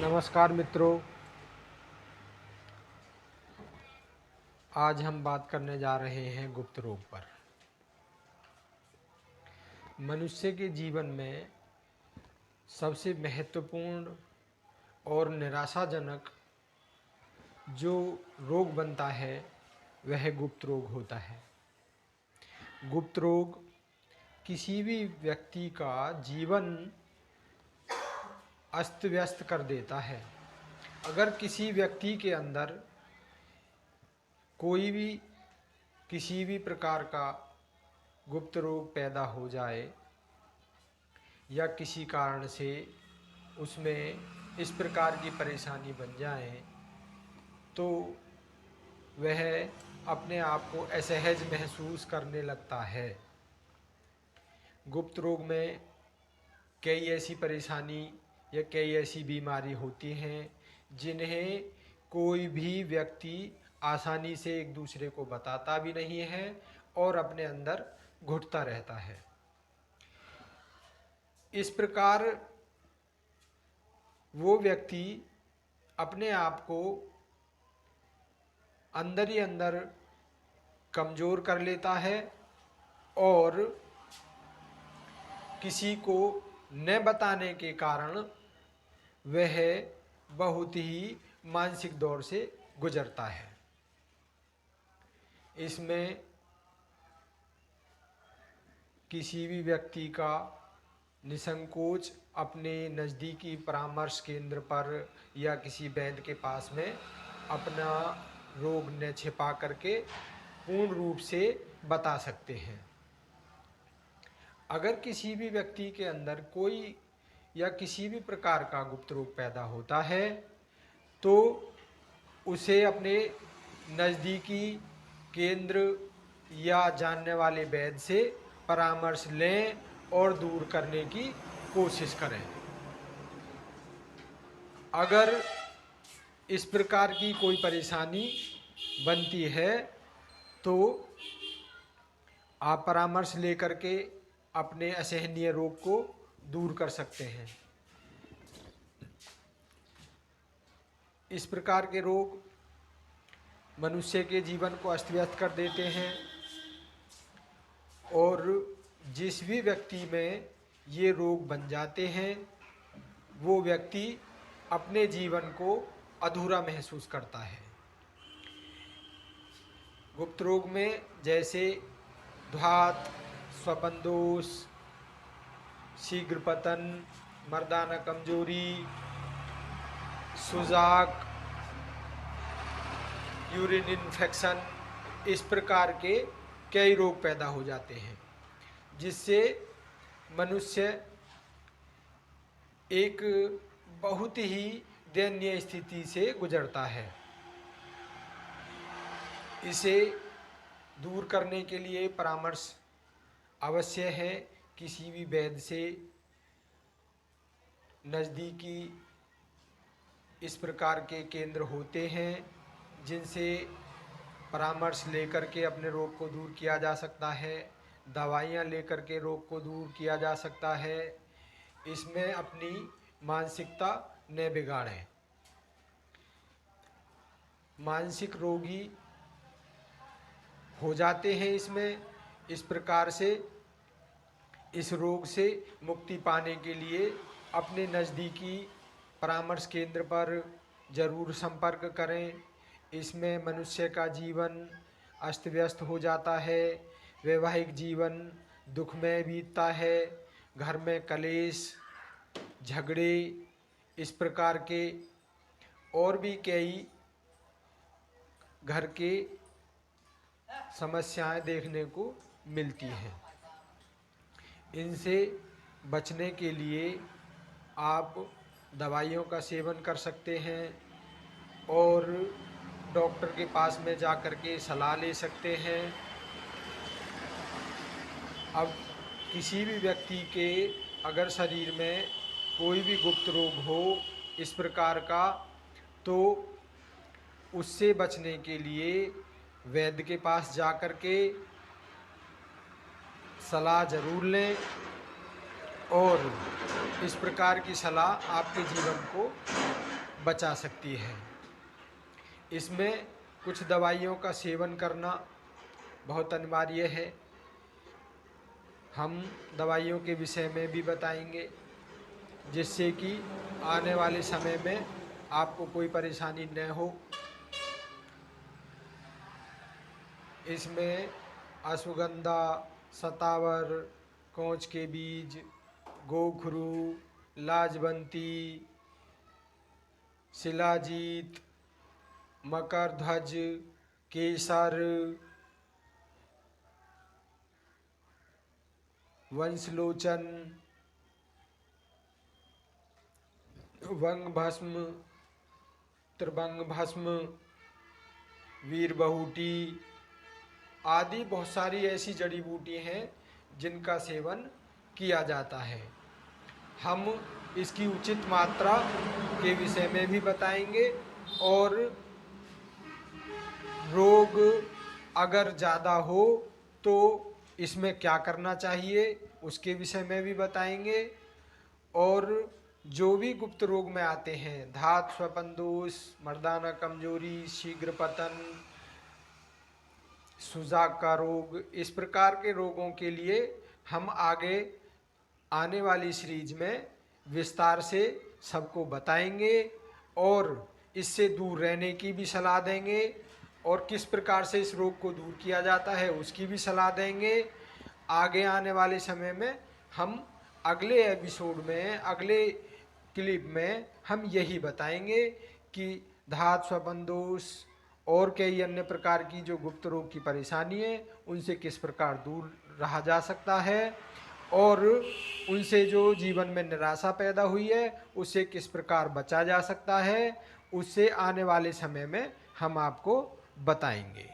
नमस्कार मित्रों। आज हम बात करने जा रहे हैं गुप्त रोग पर। मनुष्य के जीवन में सबसे महत्वपूर्ण और निराशाजनक जो रोग बनता है वह गुप्त रोग होता है। गुप्त रोग किसी भी व्यक्ति का जीवन अस्त व्यस्त कर देता है। अगर किसी व्यक्ति के अंदर कोई भी किसी भी प्रकार का गुप्त रोग पैदा हो जाए या किसी कारण से उसमें इस प्रकार की परेशानी बन जाए तो वह अपने आप को असहज महसूस करने लगता है। गुप्त रोग में कई ऐसी परेशानी या कई ऐसी बीमारी होती हैं जिन्हें कोई भी व्यक्ति आसानी से एक दूसरे को बताता भी नहीं है और अपने अंदर घुटता रहता है। इस प्रकार वो व्यक्ति अपने आप को अंदर ही अंदर कमज़ोर कर लेता है और किसी को न बताने के कारण वह बहुत ही मानसिक दौर से गुजरता है। इसमें किसी भी व्यक्ति का निसंकोच अपने नज़दीकी परामर्श केंद्र पर या किसी वैद्य के पास में अपना रोग न छिपा करके पूर्ण रूप से बता सकते हैं। अगर किसी भी व्यक्ति के अंदर कोई या किसी भी प्रकार का गुप्त रोग पैदा होता है तो उसे अपने नज़दीकी केंद्र या जानने वाले वैद्य से परामर्श लें और दूर करने की कोशिश करें। अगर इस प्रकार की कोई परेशानी बनती है तो आप परामर्श लेकर के अपने असहनीय रोग को दूर कर सकते हैं। इस प्रकार के रोग मनुष्य के जीवन को अस्त व्यस्त कर देते हैं और जिस भी व्यक्ति में ये रोग बन जाते हैं वो व्यक्ति अपने जीवन को अधूरा महसूस करता है। गुप्त रोग में जैसे ध्वात, स्वपनदोष, शीघ्र पतन, मर्दाना कमजोरी, सुजाक, यूरिन इन्फेक्शन, इस प्रकार के कई रोग पैदा हो जाते हैं जिससे मनुष्य एक बहुत ही दयनीय स्थिति से गुजरता है। इसे दूर करने के लिए परामर्श अवश्य है। किसी भी वैद्य से नज़दीकी इस प्रकार के केंद्र होते हैं जिनसे परामर्श लेकर के अपने रोग को दूर किया जा सकता है। दवाइयाँ लेकर के रोग को दूर किया जा सकता है। इसमें अपनी मानसिकता न बिगाड़ें। मानसिक रोगी हो जाते हैं इसमें। इस प्रकार से इस रोग से मुक्ति पाने के लिए अपने नज़दीकी परामर्श केंद्र पर ज़रूर संपर्क करें। इसमें मनुष्य का जीवन अस्त व्यस्त हो जाता है, वैवाहिक जीवन दुखमय बीतता है, घर में कलेश, झगड़े, इस प्रकार के और भी कई घर के समस्याएं देखने को मिलती हैं। इनसे बचने के लिए आप दवाइयों का सेवन कर सकते हैं और डॉक्टर के पास में जा कर के सलाह ले सकते हैं। अब किसी भी व्यक्ति के अगर शरीर में कोई भी गुप्त रोग हो इस प्रकार का तो उससे बचने के लिए वैद्य के पास जा कर के सलाह ज़रूर लें और इस प्रकार की सलाह आपके जीवन को बचा सकती है। इसमें कुछ दवाइयों का सेवन करना बहुत अनिवार्य है। हम दवाइयों के विषय में भी बताएंगे, जिससे कि आने वाले समय में आपको कोई परेशानी न हो। इसमें अश्वगंधा, शतावर, कोंच के बीज, गोखरू, लाजवंती, शिलाजीत, मकरध्वज, केसर, वंशलोचन, वंग भस्म, त्रिभंग भस्म, वीर बहुटी आदि बहुत सारी ऐसी जड़ी बूटी हैं जिनका सेवन किया जाता है। हम इसकी उचित मात्रा के विषय में भी बताएंगे और रोग अगर ज़्यादा हो तो इसमें क्या करना चाहिए उसके विषय में भी बताएंगे। और जो भी गुप्त रोग में आते हैं, धात स्वपन दोष, मर्दाना कमजोरी, शीघ्र पतन, सुजाक का रोग, इस प्रकार के रोगों के लिए हम आगे आने वाली सीरीज में विस्तार से सबको बताएंगे और इससे दूर रहने की भी सलाह देंगे और किस प्रकार से इस रोग को दूर किया जाता है उसकी भी सलाह देंगे। आगे आने वाले समय में हम अगले एपिसोड में, अगले क्लिप में हम यही बताएंगे कि धात स्वपन दोष और कई अन्य प्रकार की जो गुप्त रोग की परेशानी है उनसे किस प्रकार दूर रहा जा सकता है और उनसे जो जीवन में निराशा पैदा हुई है उससे किस प्रकार बचा जा सकता है, उससे आने वाले समय में हम आपको बताएंगे।